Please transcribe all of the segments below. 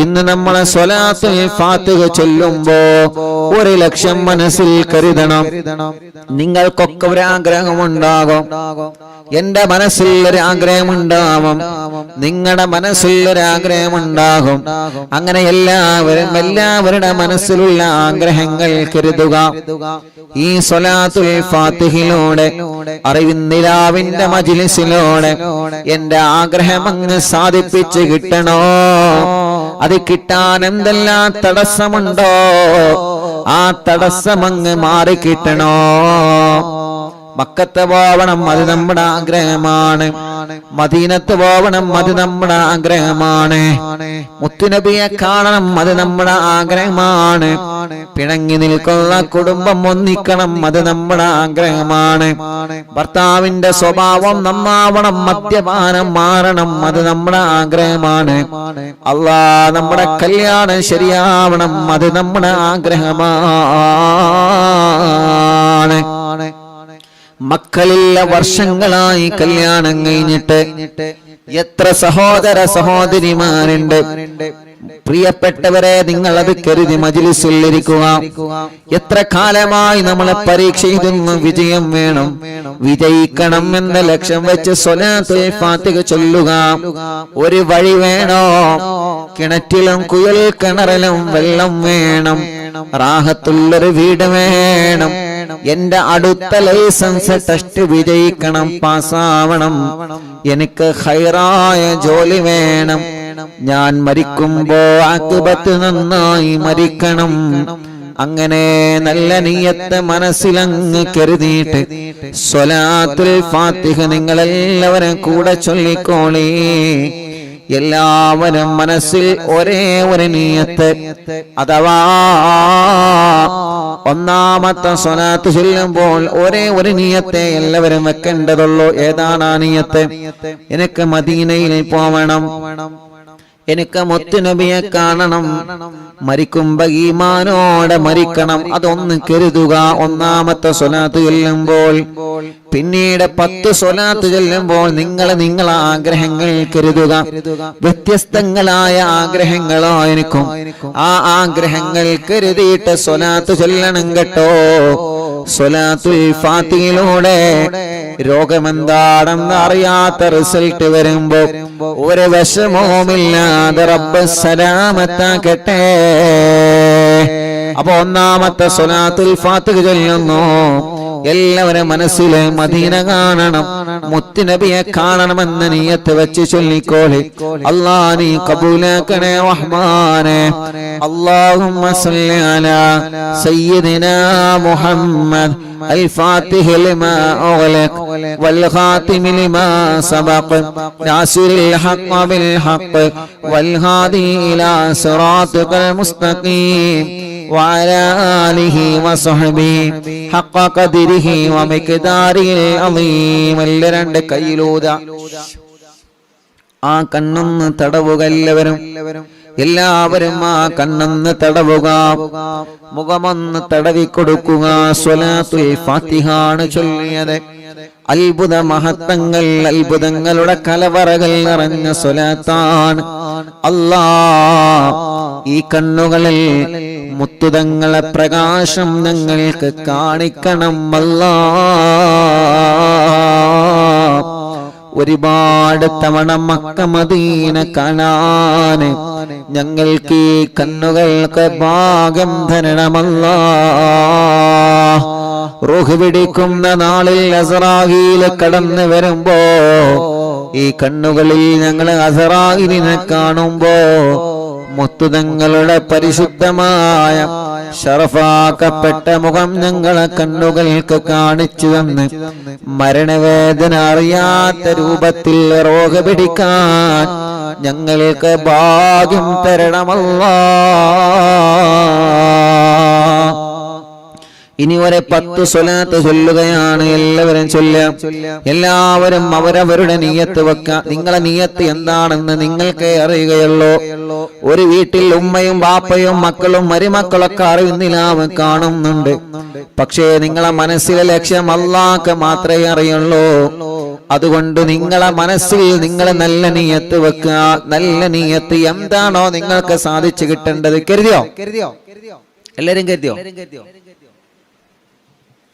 ഇന്ന് നമ്മളെ സ്വലാത്തുൽ ഫാത്തിഹ ചൊല്ലുമ്പോ 1,00,000 മനസ്സിൽ കരുതണം. നിങ്ങൾക്കൊക്കെ ഒരു ആഗ്രഹമുണ്ടാകും, എന്റെ മനസ്സിൽ ഒരു ആഗ്രഹമുണ്ടാകും, നിങ്ങളുടെ മനസ്സിൽ ഒരു ആഗ്രഹമുണ്ടാകും. അങ്ങനെ എല്ലാവരുടെ മനസ്സിലുള്ള ആഗ്രഹങ്ങൾ കരുതുക. ഈ സ്വലാത്തുൽ ഫാത്തിഹിലൂടെ അറിവിന്നിലാവിന്റെ മജ്ലിസിലൂടെ എന്റെ ആഗ്രഹം അങ്ങ് സാധിപ്പിച്ച് കിട്ടണോ? അത് കിട്ടാൻ എന്തെല്ലാം തടസ്സമുണ്ടോ ആ തടസ്സമങ്ങ് മാറിക്കിട്ടണോ? മക്കത്ത് പോവണം, അത് നമ്മുടെ ആഗ്രഹമാണ്. മദീനത്ത് പോവണം, അത് നമ്മുടെ ആഗ്രഹമാണ്. മുത്തുനബിയെ കാണണം, അത് നമ്മുടെ ആഗ്രഹമാണ്. പിണങ്ങി നിൽക്കുന്ന കുടുംബം ഒന്നിക്കണം, അത് നമ്മുടെ ആഗ്രഹമാണ്. ഭർത്താവിന്റെ സ്വഭാവം നന്നാവണം, മദ്യപാനം മാറണം, അത് നമ്മുടെ ആഗ്രഹമാണ്. അല്ലാഹ് നമ്മുടെ കല്യാണം ശരിയാവണം, അത് നമ്മുടെ ആഗ്രഹമാണ്. മക്കളില്ല വർഷങ്ങളായി കല്യാണം കഴിഞ്ഞിട്ട് എത്ര സഹോദര സഹോദരിമാരുണ്ട്. പ്രിയപ്പെട്ടവരെ, നിങ്ങൾ അത് കരുതി മജ്ലിസിൽ ഇരിക്കുക. എത്ര കാലമായി നമ്മളെ പരീക്ഷ എഴുതുന്നു, വിജയം വേണം, വിജയിക്കണം എന്ന ലക്ഷ്യം വെച്ച് സ്വലാത്തുൽ ഫാത്തിഹ ചൊല്ലുക. ഒരു വഴി വേണോ? കിണറ്റിലും കുഴൽ കിണറിലും വെള്ളം വേണം, റാഹത്തുള്ളൊരു വീട് വേണം. എന്റെ അടുത്ത ലൈസൻസ് ടെസ്റ്റ് വിജയിക്കണം, പാസ്സാവണം. എനിക്ക് ഖൈറായ ജോലി വേണം. ഞാൻ മരിക്കുമ്പോ ആഖിബത്ത് നന്നായി മരിക്കണം. അങ്ങനെ നല്ല നിയ്യത്ത് മനസ്സിലങ്ങ് കരുതിയിട്ട് സ്വലാത്തുൽ ഫാത്തിഹ നിങ്ങളെല്ലാവരും കൂടെ ചൊല്ലിക്കോളി. എല്ലാവരും മനസ്സിൽ ഒരേ ഒരു നിയ്യത്ത്, അഥവാ ഒന്നാമത്തെ സ്വലാത്ത് ചൊല്ലുമ്പോൾ ഒരേ ഒരു നിയ്യത്തെ എല്ലാവരും വെക്കേണ്ടതുള്ളൂ. ഏതാണ് ആ നിയ്യത്ത്? എനിക്ക് മദീനയിൽ പോവണം, എനിക്ക് മുത്തുനബിയെ കാണണം, മരിക്കുമ്പോ ഈമാനോടെ മരിക്കണം. അതൊന്ന് കരുതുക ഒന്നാമത്തെ സ്വലാത്ത് ചൊല്ലുമ്പോൾ. പിന്നീട് 10 സ്വലാത്ത് ചൊല്ലുമ്പോൾ നിങ്ങളെ ആഗ്രഹങ്ങൾ കരുതുക. വ്യത്യസ്തങ്ങളായ ആഗ്രഹങ്ങളായിരിക്കും. ആ ആഗ്രഹങ്ങൾ കരുതിയിട്ട് സ്വലാത്ത് ചൊല്ലണം കേട്ടോ. സ്വലാത്തുൽ ഫാത്തിഹയിലൂടെ രോഗമെന്താണെന്ന് അറിയാത്ത റിസൾട്ട് വരുമ്പോ ഒരു വിഷമവുമില്ലാതെ റബ്ബ് സലാമത്താക്കട്ടെ. അപ്പൊ ഒന്നാമത്തെ സ്വലാത്തുൽ ഫാത്തിഹ ചൊല്ലുന്നു. എല്ലാവരും മനസ്സിലെ മദീന കാണണം, മുത്തുനബിയെ കാണണമെന്ന് നിയ്യത്ത് വെച്ച് ചൊല്ലിക്കോളി. അല്ലാഹ് നീ കബൂലാക്കണേ റഹ്മാനെ. അല്ലാഹുമ്മ സ്വല്ലി അലാ സയ്യിദിനാ മുഹമ്മദ് الفاتح لما أغلق والخاتم لما سبق ناصر الحق بالحق والهادي إلى صراطك المستقيم وعلى آله وصحبه حق قدره ومقداره العظيم. രണ്ട് കൈയിലൂത ആ കണ്ണൊന്ന് തടവുക. എല്ലാവരും ആ കണ്ണൊന്ന് തടവുക, മുഖമൊന്ന് തടവിക്കൊടുക്കുക. സ്വലാത്തുൽ ഫാത്തിഹാണ് ചൊല്ലിയത്. അത്ഭുത മഹത്വങ്ങൾ, അത്ഭുതങ്ങളുടെ കലവറകൾ നിറഞ്ഞ സ്വലാത്താണ്. അല്ലാഹ് ഈ കണ്ണുകളിൽ മുത്തുതങ്ങളെ പ്രകാശം ഞങ്ങൾക്ക് കാണിക്കണം. അല്ലാഹ് ഒരുപാട് തവണ മക്ക മദീന കാണാന് ഞങ്ങൾക്ക് ഈ കണ്ണുകൾക്ക് ഭാഗ്യം തരണമല്ലാഹ്. റൂഹ് പിടിക്കുന്ന നാളിൽ അസ്റായീൽ കടന്നു വരുമ്പോ ഈ കണ്ണുകളിൽ ഞങ്ങൾ അസ്റായീലിനെ കാണുമ്പോ മുത്തുതങ്ങളുടെ പരിശുദ്ധമായ ശറഫാക്കപ്പെട്ട മുഖം ഞങ്ങളെ കണ്ണുകൾക്ക് കാണിച്ചു തന്ന് മരണവേദന അറിയാത്ത രൂപത്തിൽ റോഗ പിടിക്കാൻ ഞങ്ങൾക്ക് ഭാഗ്യം തരണമല്ലാഹ്. ഇനി ഒരു 10 സ്വലാത്ത് ചൊല്ലുകയാണ്. എല്ലാവരും ചൊല്ലാം. എല്ലാവരും അവരവരുടെ നിയ്യത്ത് വെക്കുക. നിങ്ങളെ നിയ്യത്ത് എന്താണെന്ന് നിങ്ങൾക്കേ അറിയുകയുള്ളൂ. ഒരു വീട്ടിൽ ഉമ്മയും ബാപ്പയും മക്കളും മരുമക്കളൊക്കെ അറിയുന്നില്ല, കാണുന്നുണ്ട്. പക്ഷേ നിങ്ങളെ മനസ്സിലെ ലക്ഷ്യം അല്ലാഹ്ക്ക് മാത്രമേ അറിയുള്ളൂ. അതുകൊണ്ട് നിങ്ങളെ മനസ്സിൽ നിങ്ങൾ നല്ല നിയ്യത്ത് വെക്കുക. നല്ല നിയ്യത്ത് എന്താണോ നിങ്ങൾക്ക് സാധിച്ചു കിട്ടേണ്ടത് കരുതിയോ? എല്ലാരും കരുതിയോ?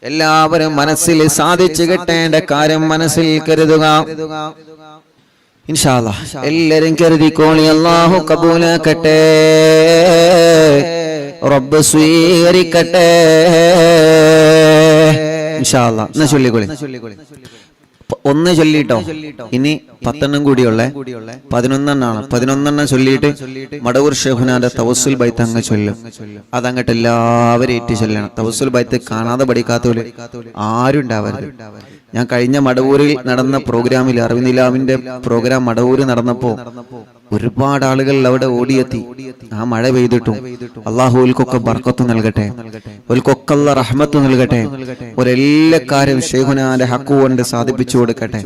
എല്ലാവരും മനസ്സിൽ സാധിച്ചു കിട്ടേണ്ട കാര്യം മനസ്സിൽ കരുതുക. ഇൻഷാ അല്ലാഹ് എല്ലാരും കരുതിക്കോളി. അല്ലാഹു കബൂലാക്കട്ടെ, റബ്ബ് സ്വീകരിക്കട്ടെ. ഇൻഷാ അല്ലാഹ് എന്നാ ചൊല്ലിക്കോളി. ഒന്ന് ചൊല്ലിട്ടോ, ഇനി 10 കൂടിയുള്ള 11 11 ചൊല്ലിയിട്ട് മടവൂർ ഷെഹുനാന്റെ തവസ്സുൽ ബൈത്ത് അങ്ങ് ചൊല്ലും. അതങ്ങട്ട് എല്ലാവരും ഏറ്റി ചൊല്ലണം. തവസ്സുൽ ബൈത്ത് കാണാതെ പഠിക്കാത്തവര് ആരും ഉണ്ടാവരുത്. ഞാൻ കഴിഞ്ഞ മടവൂരിൽ നടന്ന പ്രോഗ്രാമിൽ അറിവിനിലാമിന്റെ പ്രോഗ്രാം മടവൂര് നടന്നപ്പോ ഒരുപാട് ആളുകൾ അവിടെ ഓടിയെത്തി. ആ മഴ പെയ്തിട്ടും അള്ളാഹുൽക്കൊക്കെ ബർക്കത്ത് നൽകട്ടെ, ഓൽക്കൊക്കെ അല്ലാഹ് റഹ്മത്ത് നൽകട്ടെ. ഒരെല്ലാ കാര്യം ഷെയ്ഖുനാന്റെ ഹക്ക് കൊണ്ട് സാധിപ്പിച്ചു കൊടുക്കട്ടെ.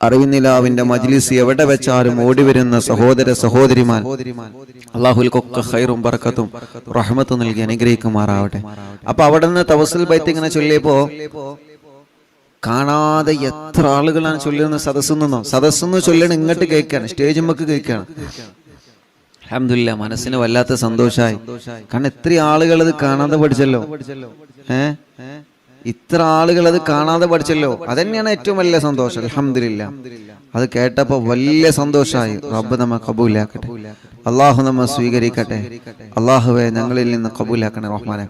അറിവിനിലാവിന്റെ മജ്ലിസ് എവിടെ വെച്ചാലും ഓടി വരുന്ന സഹോദര സഹോദരിമാർ അള്ളാഹുൽക്കൊക്കെ ഖൈറും ബർക്കത്തും റഹ്മത്തും നൽകി അനുഗ്രഹിക്കുമാറാവട്ടെ. അപ്പൊ അവിടെ നിന്ന് തവസ്സുൽ ബൈത്ത് ഇങ്ങനെ ചൊല്ലിയപ്പോ കാണാതെ എത്ര ആളുകളാണ് ചൊല്ലുന്ന സദസ്സെന്ന് ചൊല്ലണം. ഇങ്ങോട്ട് കേൾക്കാണ്, സ്റ്റേജ് നമുക്ക് കേൾക്കാണ്. അൽഹംദുലില്ലാ, മനസ്സിന് വല്ലാത്ത സന്തോഷമായി. കാരണം എത്ര ആളുകൾ അത് കാണാതെ പഠിച്ചല്ലോ. ഇത്ര ആളുകൾ അത് കാണാതെ പഠിച്ചല്ലോ. അതന്നെയാണ് ഏറ്റവും വലിയ സന്തോഷം. അൽഹംദുലില്ലാ, അത് കേട്ടപ്പോ വലിയ സന്തോഷമായി. റബ്ബ് നമ്മെ കബൂലാക്കട്ടെ, അള്ളാഹു നമ്മെ സ്വീകരിക്കട്ടെ. അള്ളാഹുവെ ഞങ്ങളിൽ നിന്ന് കബൂലാക്കണേ റഹ്മാനെ.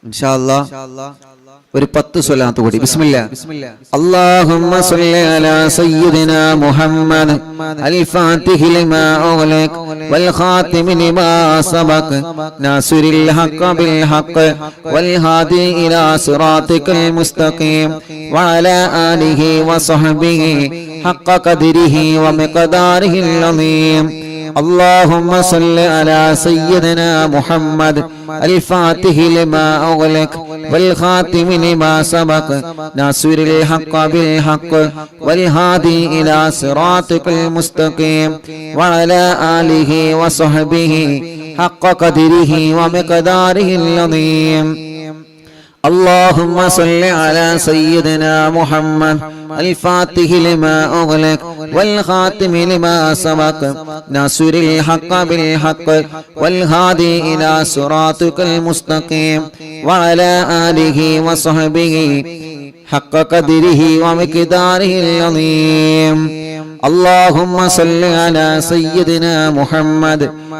ഇൻഷാ അല്ലാഹ് ഒരു 10 സ്വലാത്ത് കൂടി. ബിസ്മില്ലാ. അല്ലാഹുമ്മ സ്വല്ലി അലാ സയ്യിദിനാ മുഹമ്മദ് അൽ ഫാത്തിഹി ലിമാ ഉഗ്ലിഖ് വൽ ഖാതിമി ലിമാ സബഖ് നാസിറിൽ ഹഖ് ബിൽ ഹഖ് വൽ ഹാദി ഇലാ സിറാത്തിക്കൽ മുസ്തഖീം വഅലാ ആലിഹി വസഹ്ബിഹി ഹഖ് ഖദ്രിഹി വമിഖ്ദാരിഹിൽ അളീം. اللهم صل على سيدنا محمد الفاتح لما أغلق والخاتم لما سبق ناصر الحق بالحق والهادي إلى صراطك المستقيم وعلى آله وصحبه حق قدره ومقداره العظيم. اللهم صل على سيدنا محمد الفاتح لما أغلق والخاتم لما سبق ناصر الحق بالحق والهادي إلى صراطك المستقيم وعلى آله وصحبه حق قدره ومقداره العظيم. اللهم صل على سيدنا محمد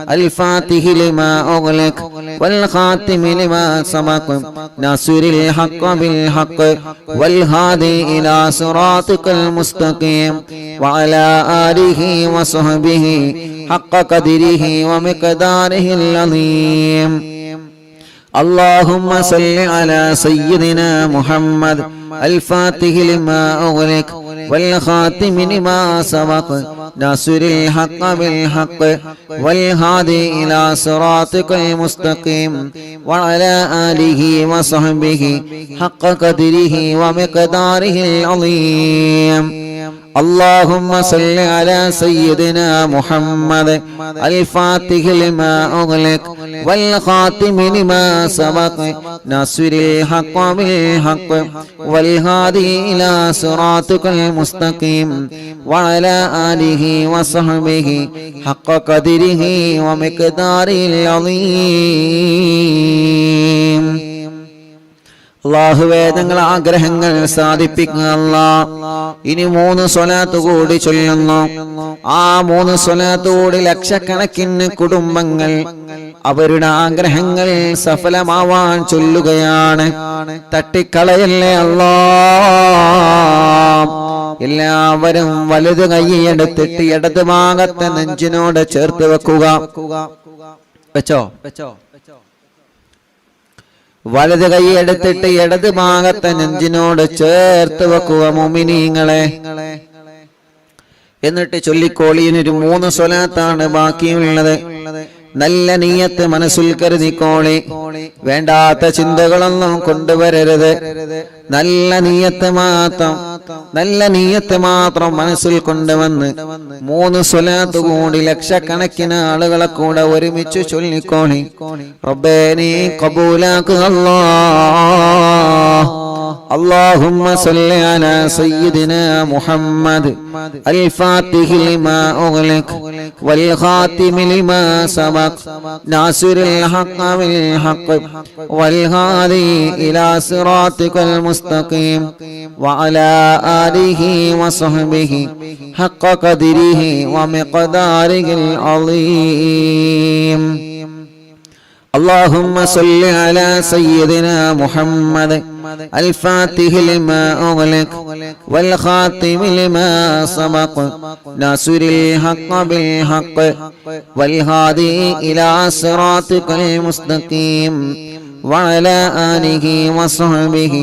الفاتح لما أغلق والخاتم لما سبق ناصر الحق بالحق والهادي إلى صراطك المستقيم وعلى آله وصحبه حق قدره ومقداره العظيم. اللهم صل على سيدنا محمد الفاتح لما أغلق والخاتم لما سبق ناصر الحق بالحق والهادي إلى صراطك المستقيم وعلى آله وصحبه حق قدره ومقداره العظيم. اللهم صل على سيدنا محمد الفاتح لما أغلق والخاتم لما سبق ناصر الحق بالحق والهادي إلى صراطك المستقيم وعلى آله وصحبه حق قدره ومقداره العظيم. അല്ലാഹുവേ ഞങ്ങളുടെ ആഗ്രഹങ്ങൾ സാധിപ്പിക്കുക അല്ലാഹ്. ഇനി 3 സ്വലാത്ത് കൂടി ചൊല്ലുന്നു. ആ 3 സ്വലാത്ത് കൂടി ലക്ഷക്കണക്കിന് കുടുംബങ്ങൾ അവരുടെ ആഗ്രഹങ്ങൾ സഫലമാവാൻ ചൊല്ലുകയാണ്. തട്ടിക്കളയല്ലേ അല്ലാഹ്. എല്ലാവരും വലത് കൈയെടുത്തിട്ട് ഇടത് ഭാഗത്തെ നെഞ്ചിനോട് ചേർത്ത് വെക്കുക. വെച്ചോ? വലത് കൈ എടുത്തിട്ട് ഇടത് ഭാഗത്തെ നെഞ്ചിനോട് ചേർത്ത് വെക്കുക മുഅ്മിനീങ്ങളെ. എന്നിട്ട് ചൊല്ലിക്കോളിയിനൊരു 3 സ്വലാത്താണ് ബാക്കിയുള്ളത്. നല്ല നീയത്ത് മനസ്സിൽ കരുതിക്കോളി. വേണ്ടാത്ത ചിന്തകളൊന്നും കൊണ്ടുവരരുത്. നല്ല നീയത്ത് മാത്രം മനസ്സിൽ കൊണ്ടുവന്ന് 3 സ്വലാത്ത് കൂടി ലക്ഷക്കണക്കിന് ആളുകളെ കൂടെ ഒരുമിച്ച് ചൊല്ലിക്കോളി. റബ്ബേ നീ കബൂലാക്കുക അല്ലാഹ്. اللهم صل على سيدنا محمد الفاتح لما أغلق والخاتم لما سبق ناصر الحق بالحق والهادي إلى صراطك المستقيم وعلى آله وصحبه حق قدره ومقداره العظيم. اللهم صل على سيدنا محمد الفاتح لما أغلق والخاتم لما سبق ناصر الحق بالحق والهادي إلى صراطك المستقيم وعلى آله وصحبه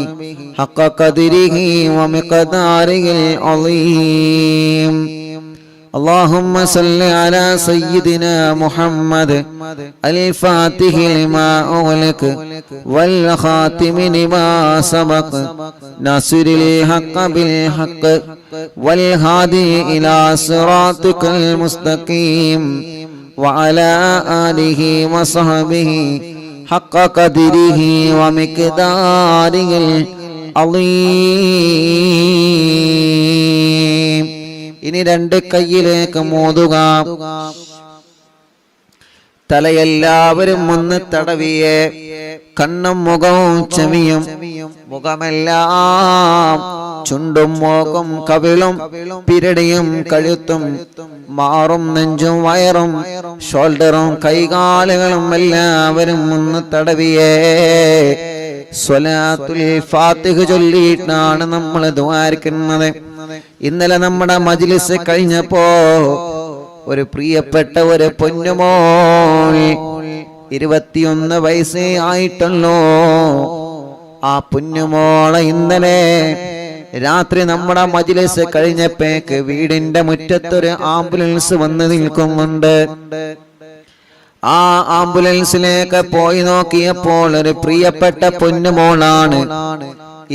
حق قدره ومقداره العظيم. اللهم صل على سيدنا محمد الفاتح لما أغلق والخاتم لما سبق ناصر الحق بالحق والهادي إلى صراطك المستقيم وعلى آله وصحبه حق قدره ومقداره العظيم. ഇനി 2 കൈയിലേക്ക് മോതുക. തലയെല്ലാവരും ഒന്ന് തടവിയേ. കണ്ണും മുഖവും ചെവിയും മുഖമെല്ലാം ചുണ്ടും മൂക്കും കവിളും പിരടിയും കഴുത്തും മാറും നെഞ്ചും വയറും ഷോൾഡറും കൈകാലുകളും എല്ലാവരും ഒന്ന് തടവിയേ. സ്വലാത്തുൽ ഫാത്തിഹ ചൊല്ലിയിട്ടാണ് നമ്മൾ ദുആർക്കുന്നത്. ഇന്നലെ നമ്മുടെ മജ്ലിസ് കഴിഞ്ഞപ്പോ ഒരു പ്രിയപ്പെട്ട ഒരു പൊന്നുമോൾ 21 വയസ്സേ ആയിട്ടുള്ളൂ. ആ പൊന്നുമോളെ ഇന്നലെ രാത്രി നമ്മുടെ മജ്ലിസ് കഴിഞ്ഞപ്പോഴേക്ക് വീടിന്റെ മുറ്റത്തൊരു ആംബുലൻസ് വന്ന് നിൽക്കുന്നുണ്ട്. ആ ആംബുലൻസിലേക്ക് പോയി നോക്കിയപ്പോൾ ഒരു പ്രിയപ്പെട്ട പൊന്നുമോളാണ്.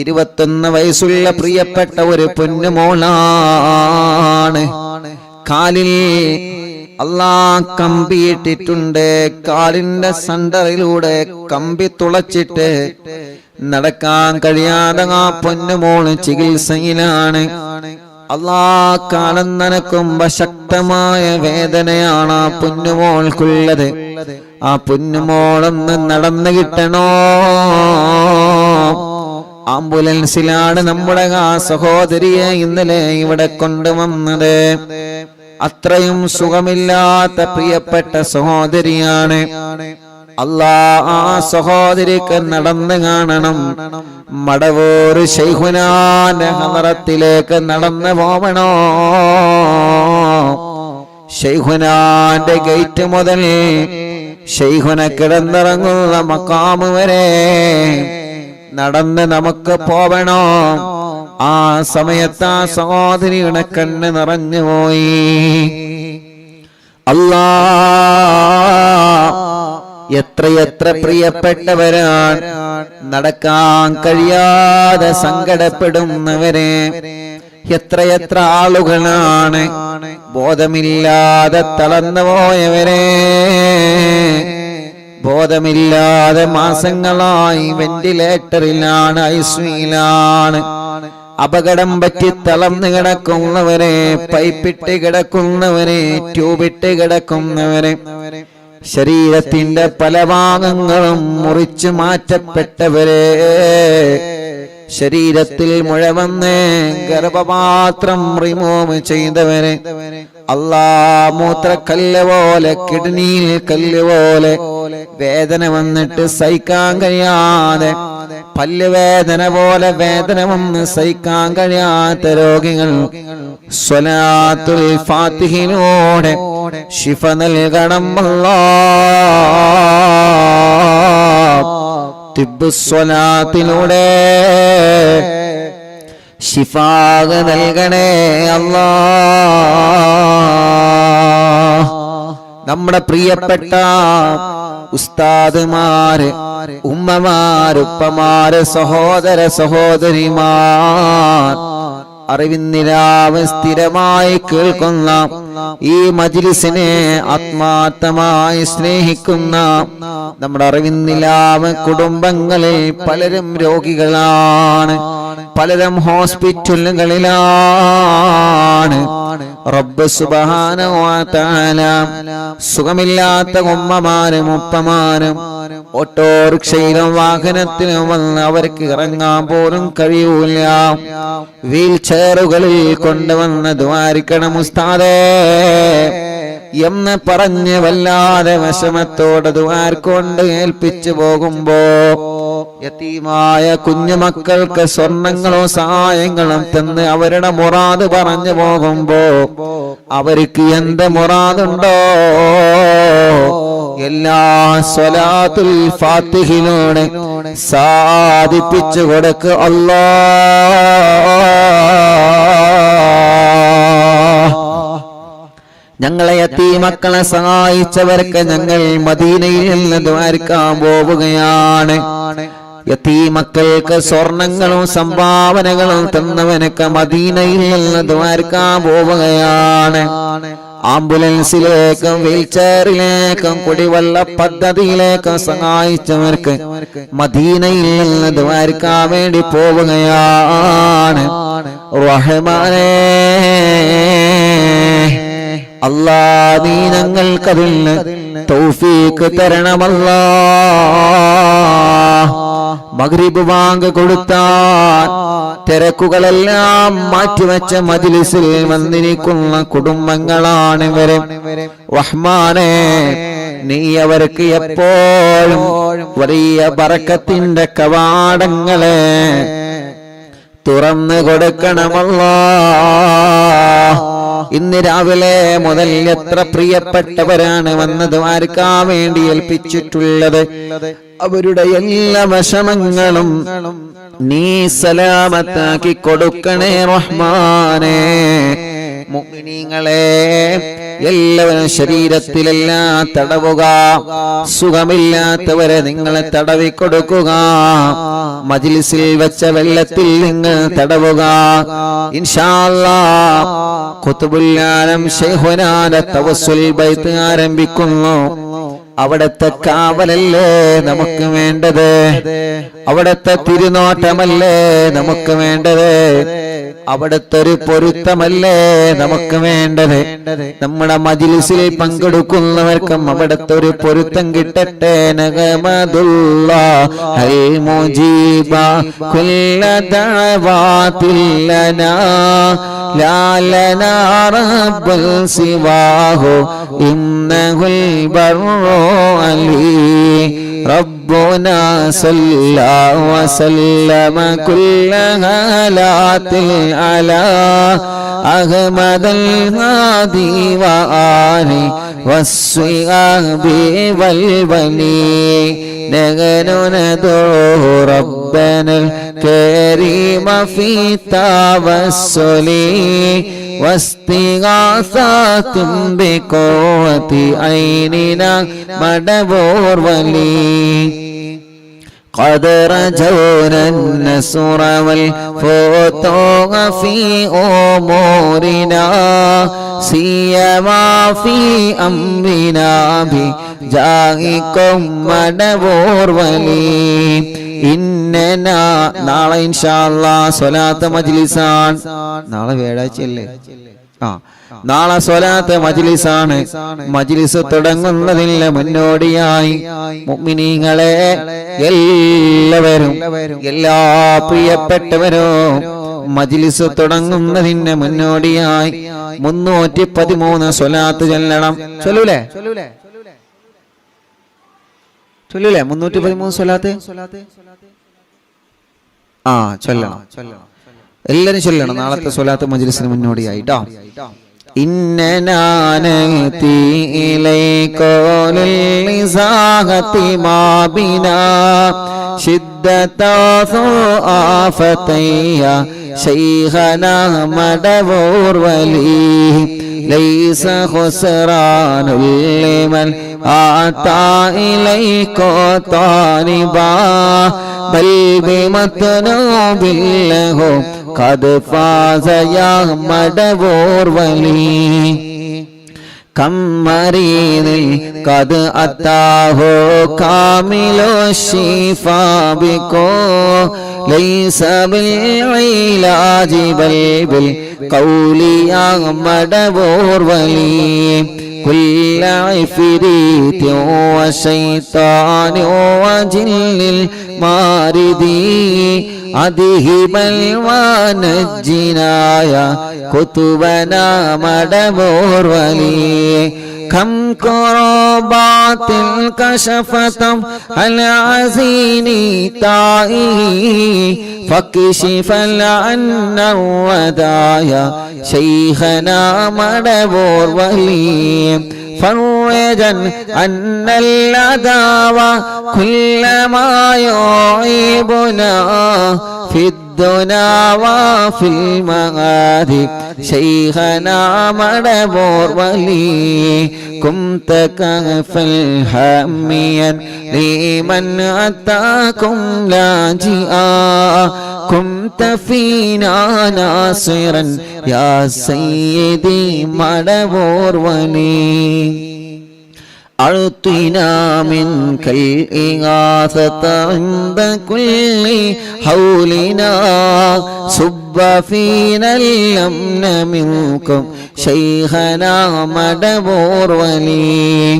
21 വയസ്സുള്ള പ്രിയപ്പെട്ട ഒരു പൊന്നുമോളാണ്. കാലിൽ അല്ലാഹ് കമ്പിയിട്ടിട്ടുണ്ട്. കാലിന്റെ സെന്ററിലൂടെ കമ്പി തുളച്ചിട്ട് നടക്കാൻ കഴിയാതെ ആ പൊന്നുമോള് ചികിത്സയിലാണ്. അല്ലാഹ് കാലം നനക്കുമ്പോ ശക്തമായ വേദനയാണ് ആ പൊന്നുമോൾക്കുള്ളത്. ആ പൊന്നുമോളൊന്ന് നടന്നു കിട്ടണോ. ആംബുലൻസിലാണ് നമ്മുടെ ആ സഹോദരിയെ ഇന്നലെ ഇവിടെ കൊണ്ടുവന്നത്. അത്രയും സുഖമില്ലാത്ത പ്രിയപ്പെട്ട സഹോദരിയാണ്. അല്ലാഹ് ആ സഹോദരിക്ക് നടന്നു കാണണം. മടവൂർ ശൈഖുനാന്റെ ഹളറത്തിലേക്ക് നടന്നു പോവണോ. ശൈഖുനാന്റെ ഗേറ്റ് മുതൽ ശൈഖുന കിടന്നിറങ്ങുന്ന മഖാമ് വരെ നടന്ന് നമുക്ക് പോവണോ. ആ സമയത്ത് ആ സഹോദരിയുടെ കണ്ണ് നിറഞ്ഞു പോയി. അല്ലാഹ് എത്രയെത്ര പ്രിയപ്പെട്ടവരാണ് നടക്കാൻ കഴിയാതെ സങ്കടപ്പെടുന്നവരെ. എത്രയെത്ര ആളുകളാണ് ബോധമില്ലാതെ തളർന്നു പോയവരെ. ബോധമില്ലാതെ മാസങ്ങളായി വെന്റിലേറ്ററിലാണ്, ഐസിയുലാണ്. അപകടം പറ്റി തളർന്നു കിടക്കുന്നവരെ, പൈപ്പിട്ട് കിടക്കുന്നവരെ, ട്യൂബിട്ട് കിടക്കുന്നവരെ, ശരീരത്തിന്റെ പല ഭാഗങ്ങളും മുറിച്ചു മാറ്റപ്പെട്ടവരെ, ശരീരത്തിൽ മുഴവന്ന് ഗർഭപാത്രം റിമൂവ് ചെയ്തവരെ, അല്ലാഹ് മൂത്രക്കല്ല് പോലെ, കിഡ്നിയിൽ കല്ല് പോലെ വേദന വന്നിട്ട് സഹിക്കാൻ കഴിയാതെ, പല്ലുവേദന പോലെ വേദന വന്ന് സഹിക്കാൻ കഴിയാത്ത രോഗികൾ സ്വലാത്തുൽ ഫാത്തിഹിലൂടെ ശിഫ നൽകണം അല്ലാഹ്. തിബ്ബുസ്വലാത്തിലൂടെ ശിഫാ നൽകണേ അല്ലാഹ്. നമ്മുടെ പ്രിയപ്പെട്ട ഉസ്താദുമാര്, ഉമ്മമാര്, ഉപ്പമാര്, സഹോദര സഹോദരിമാർ, അറിവിന്നിലാവ് സ്ഥിരമായി കേൾക്കുന്ന ഈ മജ്ലിസിനെ ആത്മാർത്ഥമായി സ്നേഹിക്കുന്ന നമ്മുടെ അറിവിന്നിലാവ് കുടുംബങ്ങളിൽ പലരും രോഗികളാണ്, പലരും ഹോസ്പിറ്റലുകളിലാണ്. റബ്ബ് സുബ്ഹാനഹു വ തആല സുഖമില്ലാത്ത ഉമ്മമാരും ഉപ്പമാരും ഓട്ടോറിക്ഷയിലും വാഹനത്തിലും വന്ന് അവർക്ക് ഇറങ്ങാൻ പോലും കഴിയൂല, വീൽ ചെയറുകളിൽ കൊണ്ടുവന്ന് ദ്വാരിക്കണം ഉസ്താദേ എന്ന് പറഞ്ഞ് വല്ലാതെ വിഷമത്തോടെ ദ്വാർക്കൊണ്ട് ഏൽപ്പിച്ചു പോകുമ്പോ യതീമായ കുഞ്ഞുമക്കൾക്ക് സ്വർണങ്ങളും സഹായങ്ങളും തന്ന് അവരുടെ മുറാദ് പറഞ്ഞു പോകുമ്പോ അവർക്ക് എന്ത് മുറാദുണ്ടോ എല്ലാ സ്വലാത്തുൽ ഫാത്തിഹിലൂടെ സാധിപ്പിച്ചു കൊടുക്ക് അല്ലാഹ്. ഞങ്ങളെ യതീമക്കളെ സഹായിച്ചവർക്ക് ഞങ്ങൾ മദീനയിൽ നിന്ന് ദ്വാരക്കാൻ പോവുകയാണ്. യതീമക്കൾക്ക് സ്വർണങ്ങളും സംഭാവനകളും തന്നവനൊക്കെ മദീനയിൽ നിന്ന് ദ്വാരക്കാൻ പോവുകയാണ്. ആംബുലൻസിലേക്കും വീൽചെയറിലേക്കും കുടിവെള്ള പദ്ധതിയിലേക്കും സഹായിച്ചവർക്ക് മദീനയിൽ നിന്ന് ദ്വാരക്കാൻ വേണ്ടി പോവുകയാണ്. റഹ്മാനേ അല്ലാ, നീ ഞങ്ങൾക്കതിന് തൗഫീഖ് തരണമല്ലാ. മഗ്രിബ് ബാങ്ക് കൊടുത്താൽ തിരക്കുകളെല്ലാം മാറ്റിവെച്ച മജ്ലിസിൽ വന്നിരിക്കുന്ന കുടുംബങ്ങളാണ് ഇവര്. റഹ്മാനേ, നീ അവർക്ക് എപ്പോഴും വലിയ ബറക്കത്തിന്റെ കവാടങ്ങളെ തുറന്നു കൊടുക്കണമല്ലാ. ഇന്ന് രാവിലെ മുതൽ എത്ര പ്രിയപ്പെട്ടവരാണ് വന്ന് ദ്വാരക്കാൻ വേണ്ടി ഏൽപ്പിച്ചിട്ടുള്ളത്. അവരുടെ എല്ലാ വിഷമങ്ങളും നീ സലാമത്താക്കി കൊടുക്കണേ റഹ്മാനേ. മുഅ്മിനീങ്ങളെ എല്ലാവരും ശരീരത്തിലെല്ലാം തടവുക, സുഖമില്ലാത്തവരെ നിങ്ങൾ തടവി കൊടുക്കുക, മജ്ലിസിൽ വെച്ച വെള്ളത്തിൽ നിങ്ങൾ തടവുക. ഇൻഷാ അല്ലാഹ് ഖുത്ബുൽ ആലം ശൈഖുനാന്റെ തവസ്സുൽ ബൈത്ത് ആരംഭിക്കുന്നു. അവിടത്തെ കാവലല്ലേ നമുക്ക് വേണ്ടത്, അവിടത്തെ തിരുനോട്ടമല്ലേ നമുക്ക് വേണ്ടത്, അവിടത്തെ ഒരു പൊരുത്തമല്ലേ നമുക്ക് വേണ്ടത്. നമ്മുടെ മജ്ലിസിൽ പങ്കെടുക്കുന്നവർക്കും അവിടത്തെ ഒരു പൊരുത്തം കിട്ടട്ടെ. നഗമദുല്ലാഹി മുജീബ കുല്ല ദഅവാതിൽ ലനാ ലാ ലനാ റബ്ബൽ സിവാഹു ഇന്നഹുൽ ബർറു അലി ربنا صلى وسلم كل هالات على أحمد الهادي وآله والصحاب والولي. نحن ندعو ربنا الكريم في التوسل واستغاثة بقوة عيننا مدبور ولي. قد رجونا النصر والفتوح في أمورنا سيما في أمرنا بجاهكم مدبور ولي. ഇന്നനാ നാളെ ഇൻഷാ അല്ലാഹ് സ്വലാത്ത് മജ്ലിസാണ്. നാളെ വ്യാഴാഴ്ചയല്ലേ? നാളെ സ്വലാത്ത് മജ്ലിസാണ്. മജ്ലിസ് തുടങ്ങുന്നതിന് മുന്നോടിയായി മുഅ്മിനീങ്ങളെ എല്ലാവരും, എല്ലാ പ്രിയപ്പെട്ടവരും മജ്ലിസ് തുടങ്ങുന്നതിന് മുന്നോടിയായി 313 സ്വലാത്ത് ചൊല്ലണം. ചൊല്ലൂലേ? 313 സ്വലാത്ത് ചൊല്ലണം. എല്ലാരും ചൊല്ലണം നാളത്തെ സ്വലാത്ത് മജ്ലിസിന് മുന്നോടിയായിട്ടോ. إننا نأتي إليك للإزاحة ما بنا شدة ضعفتي شيخنا مدبور ولي ليس خسران لمن أتى إليك طالبا بل بمطلوب له قد فاز يا مدبور ولي كم مريض قد أتاه كامل الشفاء بكو ليس بالعلاج بل بالقول يا مدبور ولي كل عفريت وشيطان وجن الماردي أذهبا ونجنا يا كتبنا مدبور ولي كم كربات كشفت العزين طائه فكشف عنا الودايا شيخنا مدبور ولي فرجا عن العداوة كل ما يعيبنا في الدنا وفي المعاد شيخنا مدبور ولي كنت كفا حاميا لمن أتاكم لاجئا كنت فينا ناصرا يا سيدي مدبور ولي أعطنا منك الإغاثة عند كل حولنا صب فينا الأمن منكم شيخنا مدبور ولي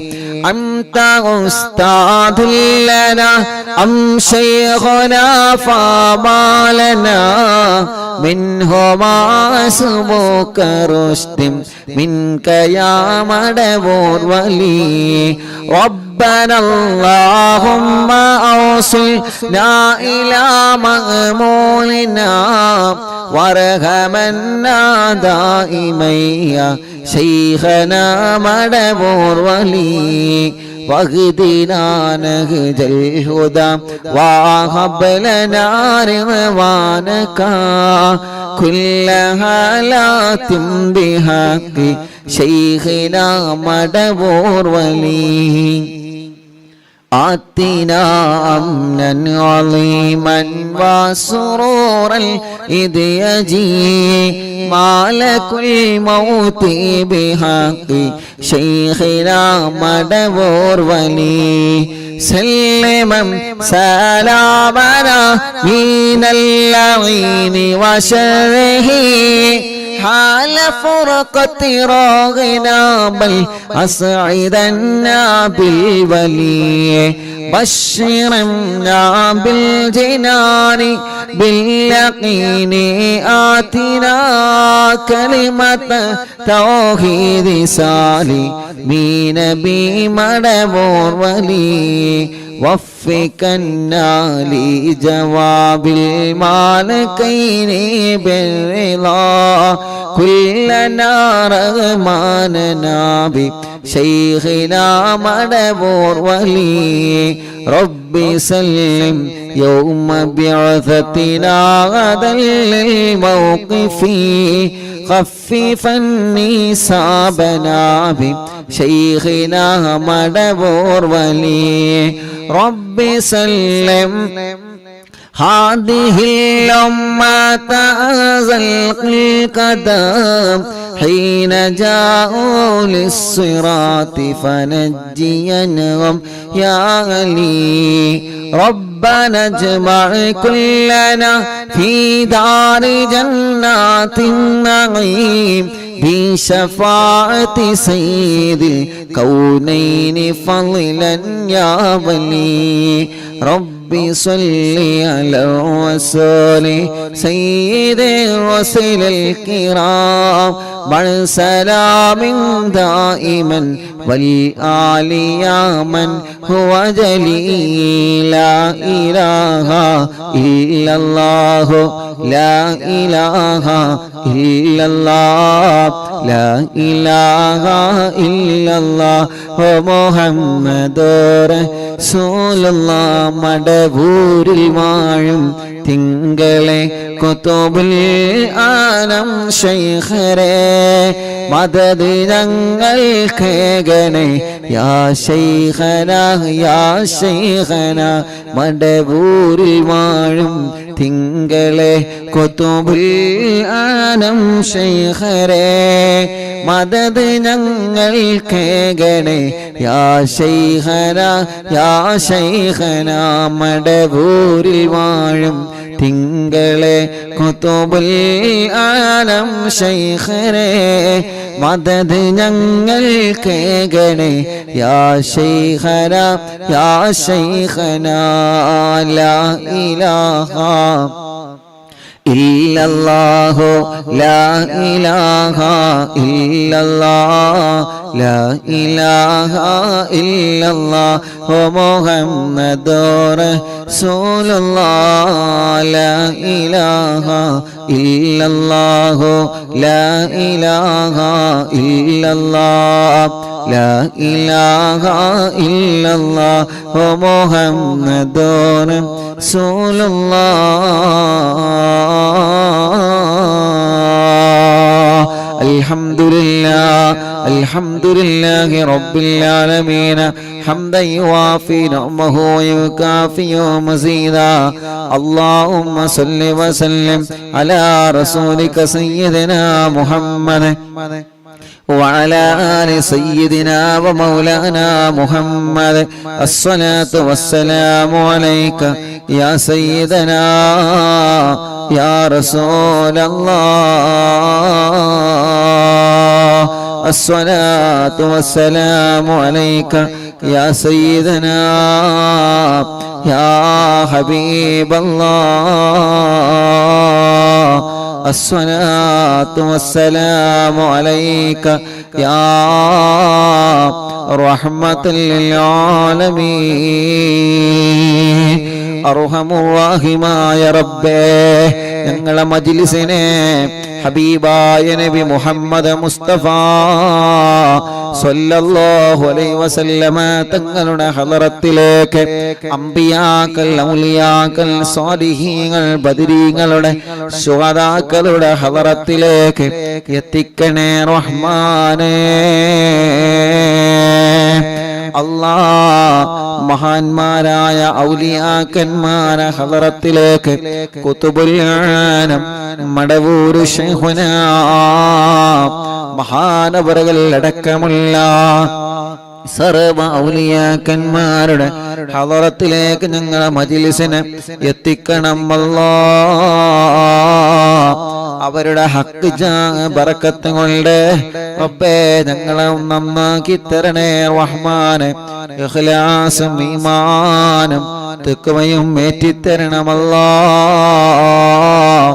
أنت أستاذ لنا أم شيخنا فما لنا منهما أسبوك رشد منك يا مدبور ولي ربنا اللهم أوصلنا إلى مأمولنا وارحمنا دائما يا شيخنا مدبور ولي واهدنا نهج الهدى وهب لنا رضوانك كل حالات بحق شيخنا مدبور ولي آتنا أمنا عظيما وسرورا إذ يجي مالك الموت بحق شيخنا مدبور ولي سلما سلامنا من اللعين وشره حال فرقة راغنا بل أسعدنا بالولي بشرنا بالجنان باليقين آتنا كلمة توحيد سالمين بمدبور ولي وفقنا لجواب المالكين بالرضا كلنا رغماننا بشيخنا مدبور ولي ربي سلم يوم بعثتنا غدا للموقف خففا نسابنا بشيخنا مدبور ولي ربي سلم هذه الأمة أزلق القدم حين جاءوا للصراط فنجينهم يا علي ربنا اجمع كلنا في دار جنات النعيم بشفاعة سيد الكونين فضلا يا ولي ربي صل على الرسول سيد الرسل الكرام مع سلام دائما والآل يا من هو جليل لا إله إلا الله لا إله إلا الله لا إله إلا الله محمد رسول الله മടവൂരിൽ വാഴും തിങ്കളെ കുതുബുൽ ആലം ശൈഖരേ മദദ് ഞങ്ങൾക്കേകണേ യാ ശൈഖന യാ ശൈഖന മടവൂരിൽ വാഴും തിങ്കളെ കുതുബുൽ ആലം ശൈഖരേ മദദ് ഞങ്ങൾക്കേകണേ യാ ശൈഖന യാ ശൈഖന മടവൂരിൽ വാഴും തിങ്കളെ കുതുബുൽ ആലം ശൈഖരേ മദദ് ഞങ്ങൾക്കേകണേ യാ ശൈഖന യാ ശൈഖന ലാ ഇലാഹ ഇല്ലല്ലാഹു ലാ ഇലാഹ ഇല്ലല്ലാഹ് ലാ ഇലാഹ ഇല്ലല്ലാഹു മുഹമ്മദുർ റസൂലുള്ളാഹ് ലാ ഇലാഹ ഇല്ലല്ലാഹു ലാ ഇലാഹ ഇല്ലല്ലാഹ് ലാ ഇലാഹ ഇല്ലല്ലാഹു മുഹമ്മദുർ റസൂലുള്ളാഹ് അൽഹംദുലില്ലാഹി റബ്ബിൽ ആലമീൻ ഹംദൻ യുവാഫി നിഅമഹു വയുകാഫി മസീദാ അല്ലാഹുമ്മ സ്വല്ലി വസല്ലിം അലാ റസൂലിക സയ്യിദിനാ മുഹമ്മദ് وعلى آل سيدنا ومولانا محمد الصلاة والسلام عليك يا سيدنا يا رسول الله الصلاة والسلام عليك يا سيدنا يا حبيب الله الصلاة والسلام عليك يا رحمة للعالمين അർഹമുറാഹിമായ റബ്ബേ ഞങ്ങളെ മജ്ലിസിനെ ഹബീബായ നബി മുഹമ്മദ് മുസ്തഫ സ്വല്ലല്ലാഹു അലൈഹി വസല്ലമ തങ്ങളുടെ ഹളറത്തിലേക്ക് അംബിയാക്കൾ ഔലിയാക്കൾ സ്വാലിഹീങ്ങൾ ബദരീങ്ങളുടെ ശുഹദാക്കളുടെ ഹളറത്തിലേക്ക് എത്തിക്കണേ റഹ്മാനേ അല്ലാഹ് മഹാന്മാരായ ഔലിയാക്കന്മാരെ ഹളറത്തിലേക്ക് കുതുബുൽ ആലം മടവൂർ ശൈഖുനാ മഹാനവറുകൾ അടക്കമുള്ള സർവ ഔലിയാക്കന്മാരുടെ ഹളറത്തിലേക്ക് ഞങ്ങളെ മജ്ലിസിനെ എത്തിക്കണം അല്ലാഹ് അവരുടെ ഹക്ക് ബറക്കത്ത് കൊണ്ട് റബ്ബേ ഞങ്ങളെ നന്നാക്കി തരണേ റഹ്മാനെ ഇഖ്ലാസും ഈമാനും തഖ്വയും ഏറ്റിത്തരണം അല്ലാഹ്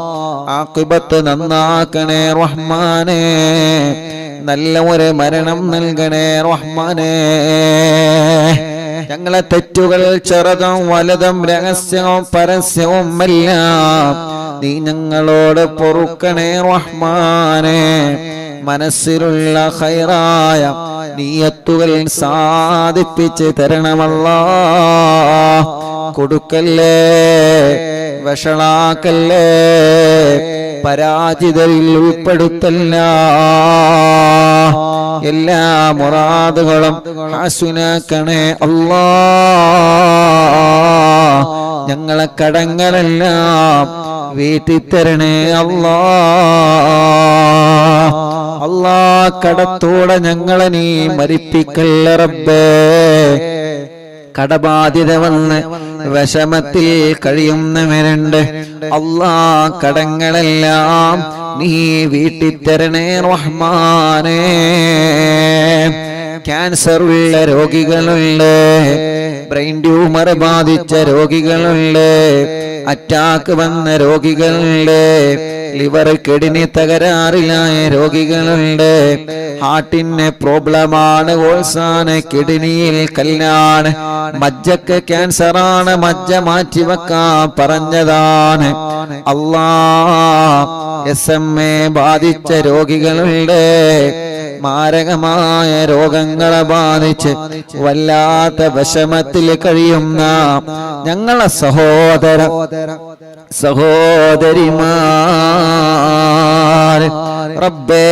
ആഖിബത്ത് നന്നാക്കണേ റഹ്മാനെ നല്ല ഒരു മരണം നൽകണേ റഹ്മാനെ ഞങ്ങളെ തെറ്റുകൾ ചെറുതും വലുതും രഹസ്യവും പരസ്യവും എല്ലാം നീ ഞങ്ങളോട് പൊറുക്കണേ റഹ്മാനെ മനസ്സിലുള്ള ഖൈറായ നിയത്തുകൾ സാധിപ്പിച്ച് തരണമല്ലാഹ് കൊടുക്കല്ലേ വഷളാക്കല്ലേ പരാജിതരിൽ ഉൾപ്പെടുത്തല്ല എല്ലാ മുറാദുകളും ഹാസുനാക്കണേ അല്ലാഹ് ഞങ്ങളെ കടങ്ങളെല്ലാം വീട്ടിത്തരണേ അല്ലാഹ് അല്ലാഹ് കടത്തോടെ ഞങ്ങളെ നീ മരിപ്പിക്കല്ല റബ്ബേ കടബാധ്യത വന്ന് വിഷമത്തിൽ കഴിയുന്നവരുണ്ട് അല്ലാഹ് കടങ്ങളെല്ലാം നീ വീട്ടിത്തരണേ റഹ്മാനേ ക്യാൻസർ ഉള്ള രോഗികളുണ്ട്, ബ്രെയിൻ ട്യൂമർ ബാധിച്ച രോഗികളുണ്ട്, അറ്റാക്ക് വന്ന രോഗികളുണ്ട്, ലിവർ കിഡ്നി തകരാറിലായ രോഗികളുണ്ട്, ഹാർട്ടിന് പ്രോബ്ലമാണ്, ഓൾസാണ്, കിഡ്നിയിൽ കല്ലാണ്, മജ്ജക്ക് ക്യാൻസറാണ്, മജ്ജ മാറ്റിവെക്കാൻ പറഞ്ഞതാണ്. SMA ബാധിച്ച രോഗികളുണ്ട്, മാരകമായ രോഗങ്ങളെ ബാധിച്ച് വല്ലാത്ത വിഷമത്തിൽ കഴിയുന്ന ഞങ്ങളെ സഹോദരിമാർ, റബ്ബേ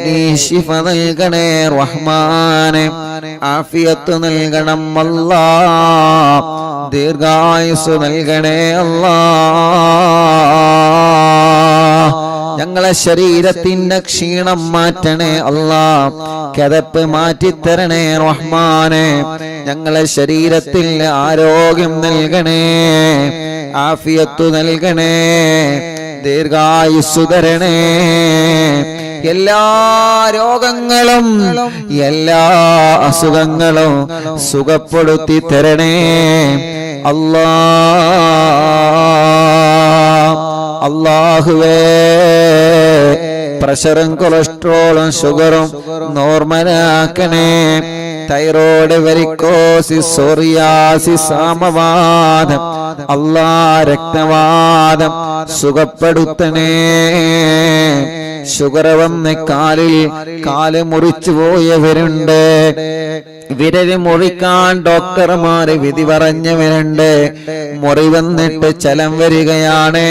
നീ ശിഫ നൽകണേ റഹ്മാനെ, ആഫിയത്ത് നൽകണം അല്ലാ, ദീർഘായുസ് നൽകണേ അല്ലാ. ഞങ്ങളെ ശരീരത്തിന്റെ ക്ഷീണം മാറ്റണേ അല്ലാ, കിതപ്പ് മാറ്റിത്തരണേ റഹ്മാനെ, ഞങ്ങളെ ശരീരത്തിൽ ആരോഗ്യം നൽകണേ, ആഫിയത്ത് നൽകണേ, ദീർഘായുസ്സു തരണേ, എല്ലാ രോഗങ്ങളും എല്ലാ അസുഖങ്ങളും സുഖപ്പെടുത്തി തരണേ അല്ലാ. അല്ലാഹുവേ, പ്രഷറും കൊളസ്ട്രോളും ഷുഗറും നോർമലാക്കണേ, തൈറോയ്ഡ്, വെരിക്കോസിസ്, സോറിയാസിസ്, ആമവാദം, അല്ലാ രക്തവാദം സുഖപ്പെടുത്തണേ. ഷുഗർ വന്ന് കാല് മുറിച്ചു പോയവരുണ്ട്, വിരല് മുറിക്കാൻ ഡോക്ടർമാര് വിധി പറഞ്ഞവരുണ്ട്, മുറി വന്നിട്ട് ചലം വരികയാണ്,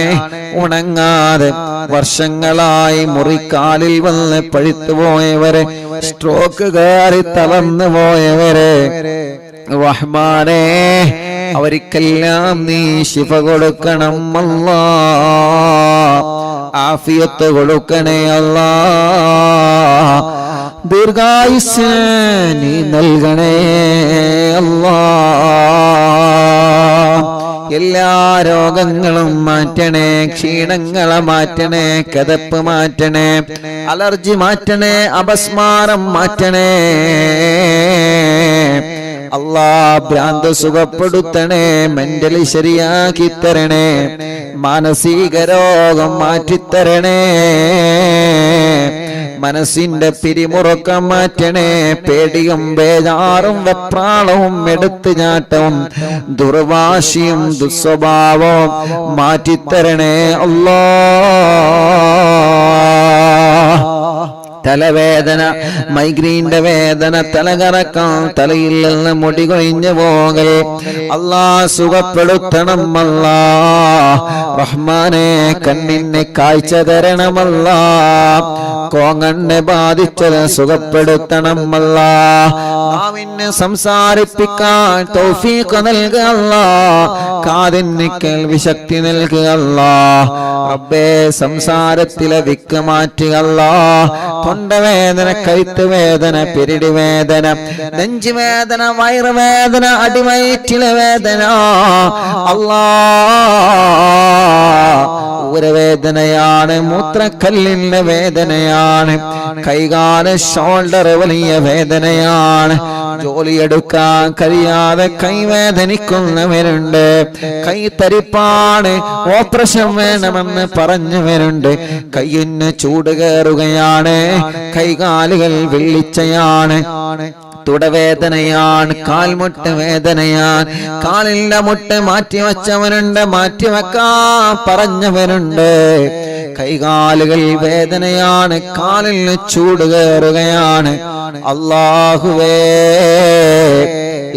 ഉണങ്ങാതെ വർഷങ്ങളായി മുറിക്കാലിൽ വന്ന് പഴുത്തു പോയവരെ, സ്ട്രോക്ക് കയറി തളർന്നു പോയവരെ, റഹ്മാനേ അവർക്കെല്ലാം നീ ശിഫ കൊടുക്കണം അല്ലാ, ആഫിയത്ത് കൊടുക്കണേ അല്ലാ, ദീർഘായുസ് നീ നൽകണേ അല്ലാ. എല്ലാ രോഗങ്ങളും മാറ്റണേ, ക്ഷീണങ്ങളെ മാറ്റണേ, കിതപ്പ് മാറ്റണേ, അലർജി മാറ്റണേ, അപസ്മാരം മാറ്റണേ അല്ലാ, ഭ്രാന്ത് സുഖപ്പെടുത്തണേ, മെന്റലി ശരിയാക്കി തരണേ, മാനസിക രോഗം മാറ്റിത്തരണേ, മനസ്സിന്റെ പിരിമുറുക്കം മാറ്റണേ, പേടിയും ബേജാറും വെപ്രാളവും എടുത്തുചാട്ടവും ദുർവാശിയും ദുസ്വഭാവവും മാറ്റിത്തരണേ അല്ലാ. തലവേദന, മൈഗ്രീന്റെ വേദന, തലകറക്കം, തലയിൽ നിന്ന് മുടി കൊഴിഞ്ഞു പോകൽ, അല്ലാ സുഖപ്പെടുത്തണം അല്ലാ. റഹ്മാനെ കണ്ണിന് കാഴ്ച തരണമല്ലാ, കോങ്ങണ്ണെ ബാധിച്ചത് സുഖപ്പെടുത്തണം അല്ലാ. നാവിന് സംസാരിപ്പിക്കാൻ തൗഫീഖ് നൽകുക അല്ലാ, കാതിന് കേൾവി ശക്തി നൽകുക അല്ലാ. റബ്ബേ സംസാരത്തിലെ വിക്ക് മാറ്റുക അല്ലാ. തൊണ്ടവേദന, കഴുത്ത് വേദന, പിരിടി വേദന, നെഞ്ചുവേദന, വയറുവേദന, അടിവയറ്റിലെ വേദന അല്ലാ ഊരവേദനയാണ്, മൂത്രക്കല്ലിന്റെ വേദനയാണ്, കൈകാല ഷോൾഡർ വലിയ വേദനയാണ്, ജോലിയെടുക്കാൻ കഴിയാതെ കൈവേദനിക്കുന്നവരുണ്ട്, കൈ തരിപ്പാണ്, ഓപ്പറേഷൻ വേണമെന്ന് പറഞ്ഞവരുണ്ട്, കയ്യിന് ചൂട് കയറുകയാണ്, കൈകാലുകൾ വെള്ളിച്ചയാണ്, തുടവേദനയാണ്, കാൽമുട്ട് വേദനയാണ്, കാലിന്റെ മുട്ട് മാറ്റിവെച്ചവനുണ്ട്, മാറ്റിവെക്കാൻ പറഞ്ഞവരുണ്ട്, കൈകാലുകൾ വേദനയാണ്, കാലിന് ചൂട് കയറുകയാണ്. അല്ലാഹുവേ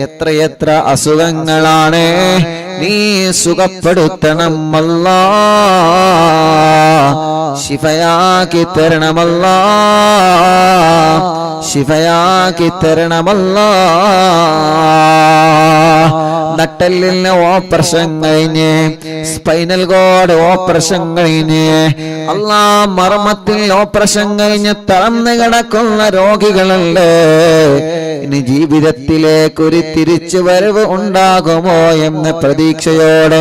എത്രയെത്ര അസുഖങ്ങളാണ്, നീ സുഖപ്പെടുത്തണം അല്ലാ, ശിഫയാക്കി തരണമല്ലാ, ശിഫയാക്കി തരണമല്ലാ. നട്ടെല്ലിന് ഓപ്പറേഷൻ കഴിഞ്ഞ്, സ്പൈനൽ കോഡ് ഓപ്പറേഷൻ കഴിഞ്ഞ്, അല്ലാ മർമ്മത്തിൽ ഓപ്പറേഷൻ കഴിഞ്ഞ് തളർന്നു കിടക്കുന്ന രോഗികളുണ്ട്. ഇനി ജീവിതത്തിലേക്ക് ഒരു തിരിച്ചുവരവ് ഉണ്ടാകുമോ എന്ന പ്രതീക്ഷയോടെ,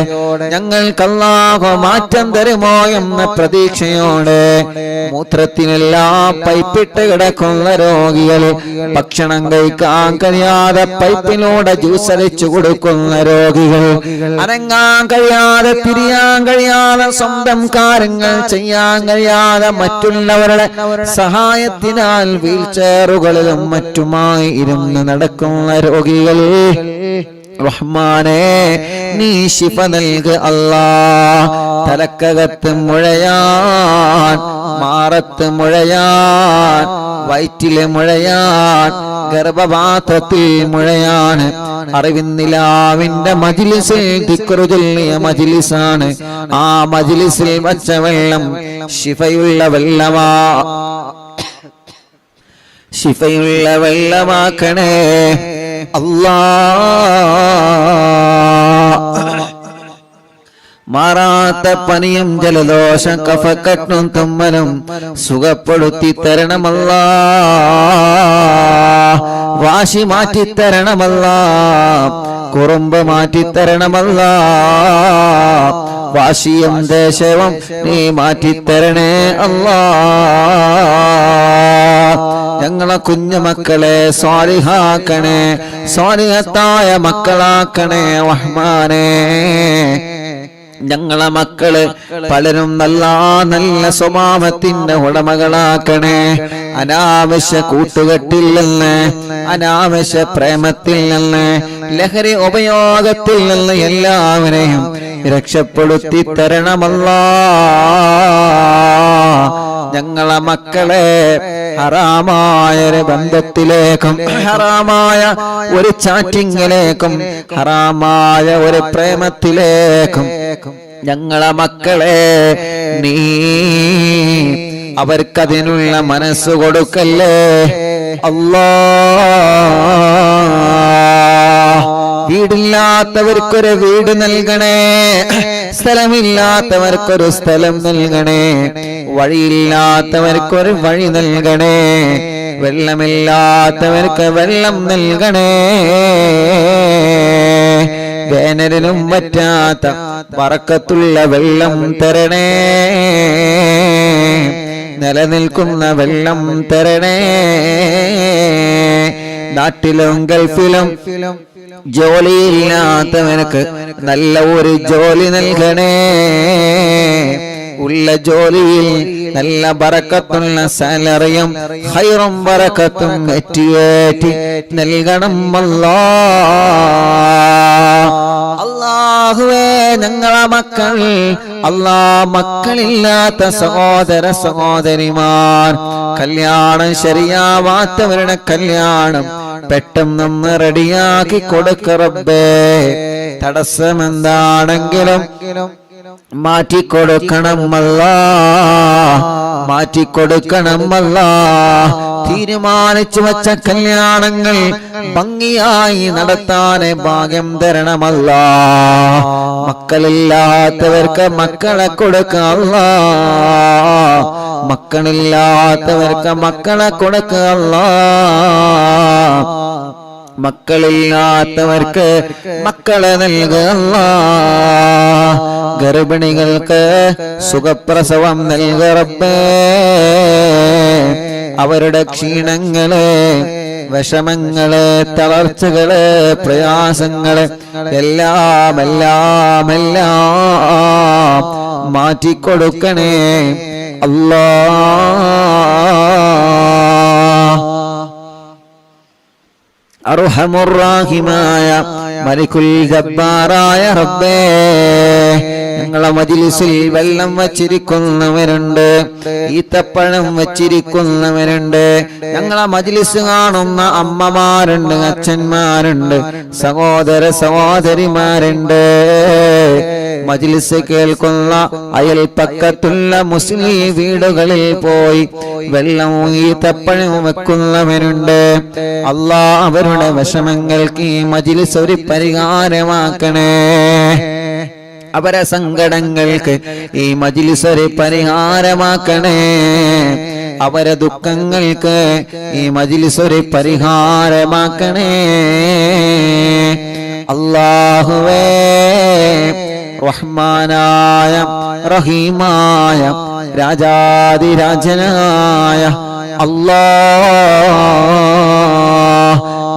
ഞങ്ങൾക്ക് അല്ലാഹു മാറ്റം തരുമോ എന്ന പ്രതീക്ഷയോടെ, മൂത്രത്തിനെല്ലാം പൈപ്പിട്ട് കിടക്കുന്ന രോഗികൾ, ഭക്ഷണം കഴിക്കാൻ കഴിയാതെ പൈപ്പിലൂടെ ജ്യൂസ് അടിച്ചു കൊടുക്കുന്ന രോഗികൾ, അനങ്ങാൻ കഴിയാതെ തിരിയാൻ കഴിയാതെ സ്വന്തം കാര്യങ്ങൾ ചെയ്യാൻ കഴിയാതെ മറ്റുള്ളവരുടെ സഹായത്തിനാൽ വീൽ ചെയറുകളിലും മറ്റുമായി ഇരുന്ന് നടക്കുന്ന രോഗികൾ, റഹ്മാനേ നീ ശിഫ നൽക് അല്ലാ. തലക്കകത്ത് മുഴയാൻ, മാറത്ത് മുഴയാൻ, വയറ്റിലെ മുഴയാൻ, ഗർഭപാത്രത്തിൽ മുഴയാണ്. അറിവിന്നിലാവിന്റെ മജ്ലിസിൽ ദിക്റ് ചൊല്ലിയ മജ്ലിസാണ്. ആ മജ്ലിസിൽ വച്ച വെള്ളം ശിഫയുള്ള വെള്ളമാ, ശിഫയുള്ള വെള്ളമാക്കണേ അല്ലാ. മാറാത്ത പനിയും ജലദോഷം കഫക്കെട്ടും തുമ്മലും സുഖപ്പെടുത്തി തരണമല്ലാ. വാശി മാറ്റിത്തരണമല്ലാ, കുറുമ്പ് മാറ്റിത്തരണമല്ലാ. വാശിയും ദേശവും നീ മാറ്റിത്തരണേ അല്ലാ. ഞങ്ങളെ കുഞ്ഞുമക്കളെ സ്വാലിഹാക്കണേ, സ്വാലിഹത്തായ മക്കളാക്കണേ റഹ്മാനേ. ഞങ്ങളെ മക്കള് പലരും നല്ല നല്ല സ്വഭാവത്തിന്റെ ഉടമകളാക്കണേ. അനാവശ്യ കൂട്ടുകെട്ടിൽ നിന്ന്, അനാവശ്യ പ്രേമത്തിൽ നിന്ന്, ലഹരി ഉപയോഗത്തിൽ നിന്ന് എല്ലാവരെയും രക്ഷപ്പെടുത്തി തരണമല്ലാ. ഞങ്ങളെ മക്കളെ ഹറാമായ ഒരു ബന്ധത്തിലേക്കും, ഹറാമായ ഒരു ചാറ്റിങ്ങിലേക്കും, ഹറാമായ ഒരു പ്രേമത്തിലേക്കും ഞങ്ങളെ മക്കളെ നീ അവർക്കതിനുള്ള മനസ്സ് കൊടുക്കല്ലേ അല്ലാ. വീടില്ലാത്തവർക്കൊരു വീട് നൽകണേ, സ്ഥലമില്ലാത്തവർക്കൊരു സ്ഥലം നൽകണേ, വഴിയില്ലാത്തവർക്കൊരു വഴി നൽകണേ, വെള്ളമില്ലാത്തവർക്ക് വെള്ളം നൽകണേ. വേനലിനും പറ്റാത്ത ബറക്കത്തുള്ള വെള്ളം തരണേ, നിലനിൽക്കുന്ന വെള്ളം തരണേ. നാട്ടിലും ഗൾഫിലും ജോലിയില്ലാത്തവനക്ക് നല്ല ഒരു ജോലി നൽകണേ. ഉള്ള ജോലിയിൽ നല്ല ബറക്കത്തുള്ള സാലറിയും ഖൈറും ബറക്കത്തും ഏറ്റി നൽകണം അല്ലാ. അല്ലാഹുവേ ഞങ്ങളെ മക്കൾ, അല്ലാ മക്കളില്ലാത്ത സഹോദര സഹോദരിമാർ, കല്യാണം ശരിയാവാത്തവരുടെ കല്യാണം പെട്ടെന്ന് റെഡിയാക്കി കൊടുക്ക റബ്ബേ. തടസ്സമെന്താണെങ്കിലും മാറ്റിക്കൊടുക്കണമല്ലാ, മാറ്റിക്കൊടുക്കണമല്ലാ. തീരുമാനിച്ചു വച്ച കല്യാണങ്ങൾ ഭംഗിയായി നടത്താൻ ഭാഗ്യം തരണമല്ലാ. മക്കളില്ലാത്തവർക്ക് മക്കളെ കൊടുക്കല്ലാ, മക്കളില്ലാത്തവർക്ക് മക്കളെ കൊടുക്കല്ലാ. മക്കളില്ലാത്തവർക്ക് മക്കളെ നൽകല്ല. ഗർഭിണികൾക്ക് സുഖപ്രസവം നൽക റബ്ബേ. അവരുടെ ക്ഷീണങ്ങള്, വിഷമങ്ങള്, തളർച്ചകള്, പ്രയാസങ്ങള് എല്ലാം എല്ലാം എല്ലാം മാറ്റിക്കൊടുക്കണേ അല്ലാ. അർഹമുർ റഹീമായ മലിക്കുൽ ജബ്ബാറായ റബ്ബേ, ഞങ്ങളെ മജ്‌ലിസിൽ വെള്ളം വച്ചിരിക്കുന്നവരുണ്ട്, ഈത്തപ്പഴം വച്ചിരിക്കുന്നവരുണ്ട്. ഞങ്ങളെ മജ്‌ലിസ് കാണുന്ന അമ്മമാരുണ്ട്, അച്ഛന്മാരുണ്ട്, സഹോദര സഹോദരിമാരുണ്ട്. മജ്‌ലിസ് കേൾക്കുന്ന അയൽപക്കത്തുള്ള മുസ്ലിം വീടുകളിൽ പോയി വെള്ളം ഈത്തപ്പഴം വെക്കുന്നവരുണ്ട്. അല്ലാഹ് അവരുടെ വിഷമങ്ങൾക്ക് ഈ മജ്‌ലിസ് ഒരു പരിഹാരമാക്കണേ. അവരെ സങ്കടങ്ങൾക്ക് ഈ മജ്‌ലിസ് ഒരു പരിഹാരമാക്കണേ. അവരെ ദുഃഖങ്ങൾക്ക് ഈ മജ്‌ലിസ് ഒരു പരിഹാരമാക്കണേ. അല്ലാഹുവേ, റഹ്മാനായ റഹീമായ രാജാധിരാജനായ അല്ലാഹ്,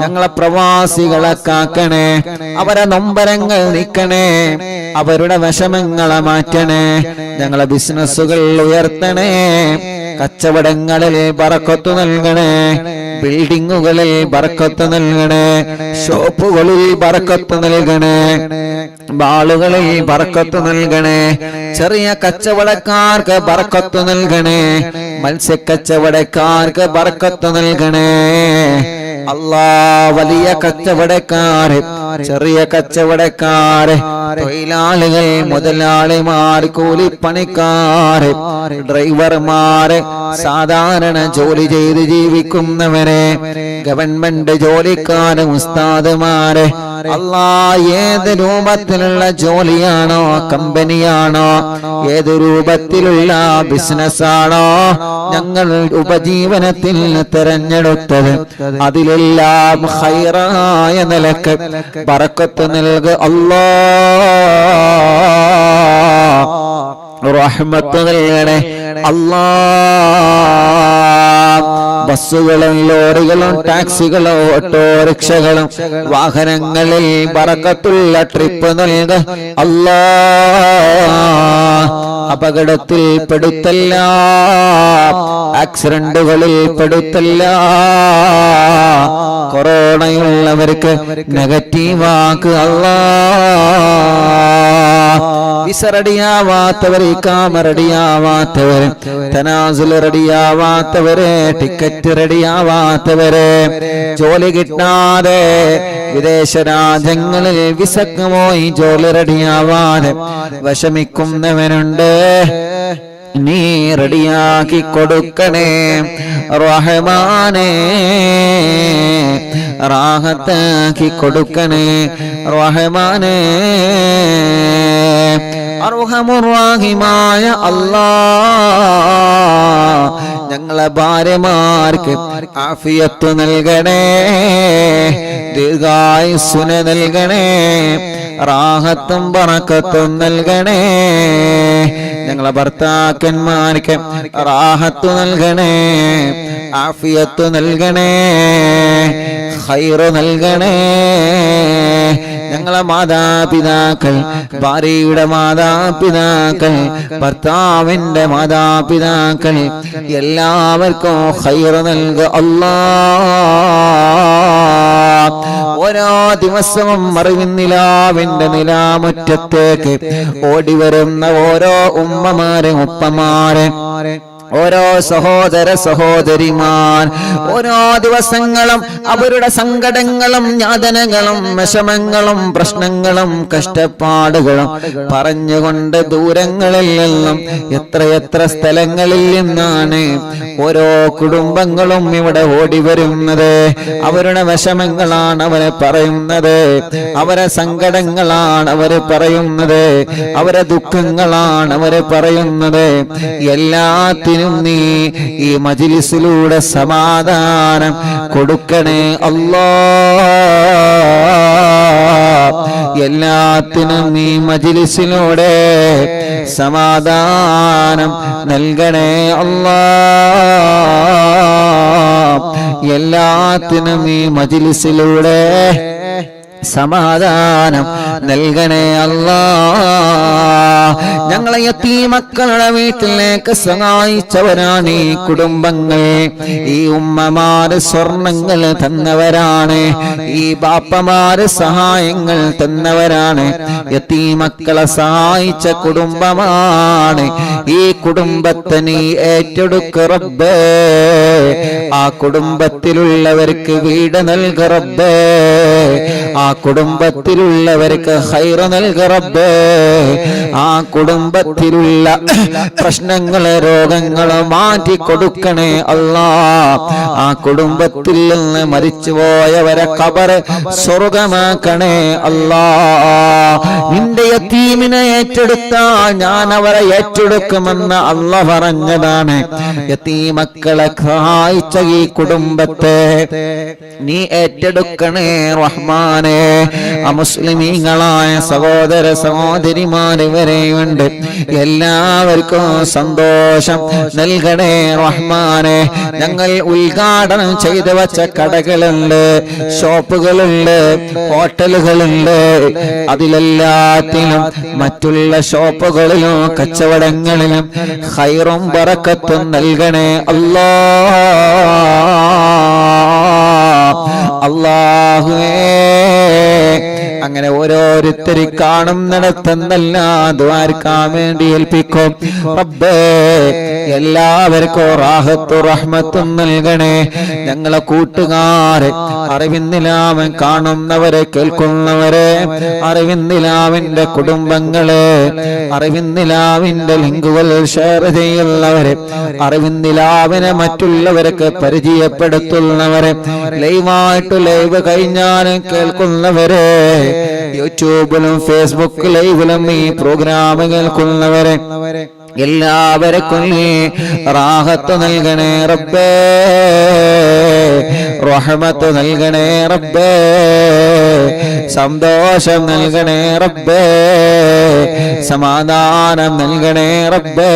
ഞങ്ങളെ പ്രവാസികളെ കാക്കണേ. അവരെ നൊമ്പരങ്ങൾ നീക്കണേ, അവരുടെ വിഷമങ്ങളെ മാറ്റണേ. ഞങ്ങളെ ബിസിനസ്സുകൾ ഉയർത്തണേ, കച്ചവടങ്ങളിൽ ബറക്കത്ത് നൽകണേ, ബിൽഡിങ്ങുകളിൽ ബറക്കത്ത് നൽകണേ, ഷോപ്പുകളിൽ ബറക്കത്ത് നൽകണേ, ബാളുകളിൽ ബറക്കത്ത് നൽകണേ. ചെറിയ കച്ചവടക്കാർക്ക് ബറക്കത്ത് നൽകണേ, മത്സ്യക്കച്ചവടക്കാർക്ക് ബറക്കത്ത് നൽകണേ. അല്ലാഹ്, വലിയ കച്ചവടക്കാര്, ചെറിയ കച്ചവടക്കാര്, തൊഴിലാളികൾ, മുതലാളിമാർ, കൂലിപ്പണിക്കാര്, ഡ്രൈവർമാര്, സാധാരണ ജോലി ചെയ്ത് ജീവിക്കുന്നവരെ, ഗവൺമെന്റ് ജോലിക്കാര്, ഉസ്താദുമാര്, അല്ലാഹ്, ഏത് രൂപത്തിലുള്ള ജോലിയാണോ, കമ്പനിയാണോ, ഏത് രൂപത്തിലുള്ള ബിസിനസ്സാണോ ഞങ്ങൾ ഉപജീവനത്തിൽ തെരഞ്ഞെടുത്തത്, അതിലെല്ലാം ഖൈറായ നിലക്ക് ബറക്കത്ത് നൽക അല്ലാഹ്. റഹ്മത്ത് നൽകണേ അല്ലാഹ്. ബസ്സുകളും ലോറികളും ടാക്സികളും ഓട്ടോറിക്ഷകളും വാഹനങ്ങളിൽ ബറക്കത്തുള്ള ട്രിപ്പ് നൽക അല്ലാഹ്. അപകടത്തിൽ പെടുത്തല്ല, ആക്സിഡന്റുകളിൽ പെടുത്തല്ല. കൊറോണയുള്ളവർക്ക് നെഗറ്റീവാക്ക് അല്ലാഹ്. വിസ റെഡിയാവാത്തവര്, ഇഖാമ റെഡിയാവാത്തവര്, തനാസുൽ റെഡിയാവാത്തവര്, ടിക്കറ്റ് റെഡിയാവാത്തവര്, ജോലി കിട്ടാതെ വിദേശ രാജ്യങ്ങളിൽ വിസക്ക് പോയി ജോലി റെഡിയാവാതെ വിഷമിക്കുന്നവനുണ്ട്. നീ റെഡിയാക്കി കൊടുക്കണേ റഹ്മാനേ, റാഹത്താക്കി കൊടുക്കണേ റഹ്മാനേ. അർഹമുർ-റഹീമായ അല്ലാഹ്, ഞങ്ങളെ ഭാര്യമാർക്ക് ആഫിയത്ത് നൽകണേ, ദീർഘായുസ്സുന നൽകണേ, റാഹത്തും ബറക്കത്തും നൽകണേ. ഞങ്ങളെ ഭർത്താക്കന്മാർക്ക് റാഹത്ത് നൽകണേ, ആഫിയത്ത് നൽകണേ, ഖൈറ് നൽകണേ. ഞങ്ങളെ മാതാപിതാക്കൾ, ഭാര്യയുടെ മാതാപിതാക്കൾ, ഭർത്താവിന്റെ മാതാപിതാക്കൾ, എല്ലാവർക്കും ഖൈറ് നൽക അല്ലാഹ്. ഓരോ ദിവസവും അറിവിൻ നിലാവിന്റെ നിലാമുറ്റത്തേക്ക് ഓടി വരുന്ന ഓരോ ഉമ്മമാരെ, ഉപ്പമാരെ, ഓരോ സഹോദര സഹോദരിമാർ, ഓരോ ദിവസങ്ങളും അവരുടെ സങ്കടങ്ങളും യാതനകളും വിഷമങ്ങളും പ്രശ്നങ്ങളും കഷ്ടപ്പാടുകളും പറഞ്ഞുകൊണ്ട് ദൂരങ്ങളിൽ നിന്നും എത്രയെത്ര സ്ഥലങ്ങളിൽ നിന്നാണ് ഓരോ കുടുംബങ്ങളും ഇവിടെ ഓടി വരുന്നത്. അവരുടെ വിഷമങ്ങളാണ് അവരെ പറയുന്നത്, അവരെ സങ്കടങ്ങളാണ് അവര് പറയുന്നത്, അവരെ ദുഃഖങ്ങളാണ് അവര് പറയുന്നത്. എല്ലാത്തിനും നീ ഈ മജ്‌ലിസിലൂടെ സമാധാനം കൊടുക്കണേ അല്ലാഹ്. എല്ലാത്തിനും നീ മജ്‌ലിസിലൂടെ സമാധാനം നൽകണേ അല്ലാഹ്. എല്ലാത്തിനും ഈ മജ്‌ലിസിലൂടെ സമാധാനം നൽകണേ അല്ലാ. ഞങ്ങളെ യതീമക്കളുടെ വീട്ടിലേക്ക് സഹായിച്ചവരാണ് ഈ കുടുംബങ്ങൾ. ഈ ഉമ്മമാര് സ്വർണങ്ങൾ തന്നവരാണ്, ഈ ബാപ്പമാര് സഹായങ്ങൾ തന്നവരാണ്. യതീമക്കളെ സഹായിച്ച കുടുംബമാണ്. ഈ കുടുംബത്തെ നീ ഏറ്റെടുക്ക റബ്ബേ. ആ കുടുംബത്തിലുള്ളവർക്ക് വീട് നൽക റബ്ബേ. ആ കുടുംബത്തിലുള്ളവർക്ക് ഖൈർ നൽക റബ്ബേ. ആ കുടുംബത്തിലുള്ള പ്രശ്നങ്ങളെ രോഗങ്ങളെ മാറ്റി കൊടുക്കണേ അല്ലാ. ആ കുടുംബത്തിൽ നിന്ന് മരിച്ചുപോയവരെ ഖബർ സ്വർഗമാക്കണേ അല്ലാ. നിന്റെ യതീമിനെ ഏറ്റെടുത്താൽ ഞാൻ അവരെ ഏറ്റെടുക്കുമെന്ന് അല്ലാഹ് പറഞ്ഞതാണ്. യതീമക്കളെ സഹായിച്ച ഈ കുടുംബത്തെ നീ ഏറ്റെടുക്കണേ റഹ്മാനെ. അമുസ്ലിമീങ്ങളായ സഹോദര സഹോദരിമാര് വരെയുണ്ട്, എല്ലാവർക്കും സന്തോഷം നൽകണേ റഹ്മാനെ. ഞങ്ങൾ ഉദ്ഘാടനം ചെയ്തു വച്ച കടകളുണ്ട്, ഷോപ്പുകളുണ്ട്, ഹോട്ടലുകളുണ്ട്. അതിലെല്ലാത്തിലും മറ്റുള്ള ഷോപ്പുകളിലും കച്ചവടങ്ങളിലും ഖൈറും ബറക്കത്തും നൽകണേ അല്ലാ. അല്ലാഹുവേ, അങ്ങനെ ഓരോരുത്തർ കാണുന്നിടത്തെന്നെല്ലാം ദ്വാരക്കാൻ വേണ്ടി ഏൽപ്പിക്കും റബ്ബേ. എല്ലാവർക്കും റാഹത്തും റഹ്മത്തും നൽകണേ. ഞങ്ങളെ കൂട്ടുകാരെ, അറിവിന്ദിലാവൻ കാണുന്നവരെ കേൾക്കുന്നവരെ, അറിവിന്ദിലാവിന്റെ കുടുംബങ്ങളെ, അറിവിന്ദിലാവിന്റെ ലിങ്കുകൾ ഷെയർ ചെയ്യുന്നവരെ, അറിവിന്ദിലാവിനെ മറ്റുള്ളവർക്ക് പരിചയപ്പെടുത്തുന്നവരെ, ലൈവായിട്ട് ലൈവ് കഴിഞ്ഞാലും കേൾക്കുന്നവരെ, യൂട്യൂബിലും ഫേസ്ബുക്ക് ലൈവിലും ഈ പ്രോഗ്രാം കേൾക്കുന്നവരെ, എല്ലാവർക്കും നീ റാഹത്ത് നൽകണേ റബ്ബേ. റഹ്മത്ത് നൽകണേ റബ്ബേ. സന്തോഷം നൽകണേ റബ്ബേ. സമാധാനം നൽകണേ റബ്ബേ.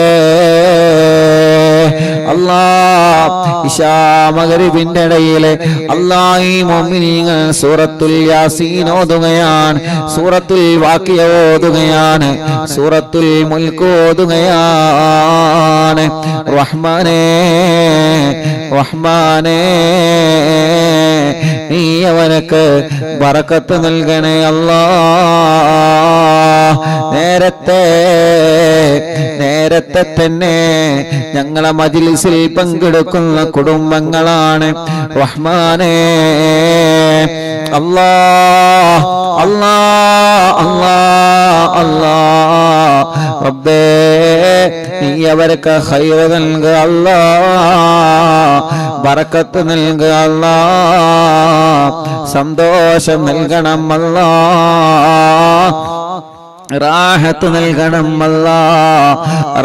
അല്ലാഹ്, ഇശാ മഗ്രിബിന്റെ ഇടയിലെ അല്ലാഹ് ഈ മുഅ്മിനീങ്ങൾ സൂറത്തുൽ യാസീൻ ഓതുകയാണ്, സൂറത്തുൽ വാഖിയ ഓതുകയാണ്, സൂറത്തുൽ മുൽക്ക് ഓതുകയാണ്. റഹ്മാനേ റഹ്മാനേ, നീ അവനക്ക് ബറക്കത്ത് നൽകണേ അല്ലാഹ്. നേരത്തെ തന്നെ ഞങ്ങളെ മജ്ലിസിൽ പങ്കെടുക്കുന്ന കുടുംബങ്ങളാണ് റഹ്മാനേ. അല്ലാഹ് അല്ലാഹ് അല്ലാഹ് അല്ലാഹ് റബ്ബേ, നീ അവർക്ക് ഖൈർ നൽകുക അല്ലാഹ്, ബറക്കത്ത് നൽകുക അല്ലാഹ്, സന്തോഷം നൽകണം അല്ലാഹ്, റാഹത്ത് നൽകണം അല്ലാഹ്,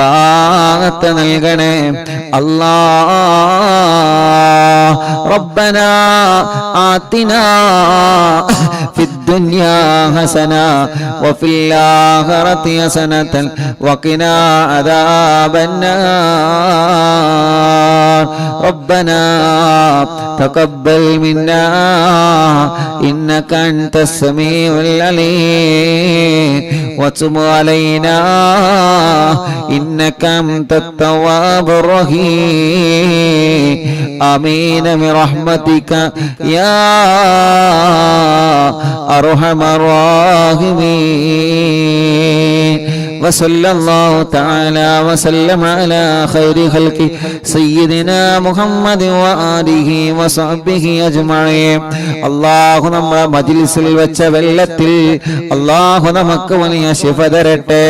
റാഹത്ത് നൽകണേ അല്ലാഹ്. റബ്ബനാ ആതിനാ ഫിദ്ദുനിയാ ഹസന വഫിൽ ആഖിറതി ഹസനതൻ വഖിനാ അദാബന്നാർ. റബ്ബനാ തഖബ്ബൽ മിന്നാ ഇന്നക അൻതസ് സമീഉൽ അലീം وتب علينا إنك أنت التواب الرحيم. آمين برحمتك يا أرحم الراحمين. وصلى الله تعالى وسلم على خير خلقه سيدنا محمد وآله وصحبه أجمعين. അല്ലാഹു നമ്മുടെ മജ്ലിസിൽ വെച്ച വെള്ളത്തിൽ അല്ലാഹു നമുക്ക് വലിയ ശിഫ തരട്ടെ.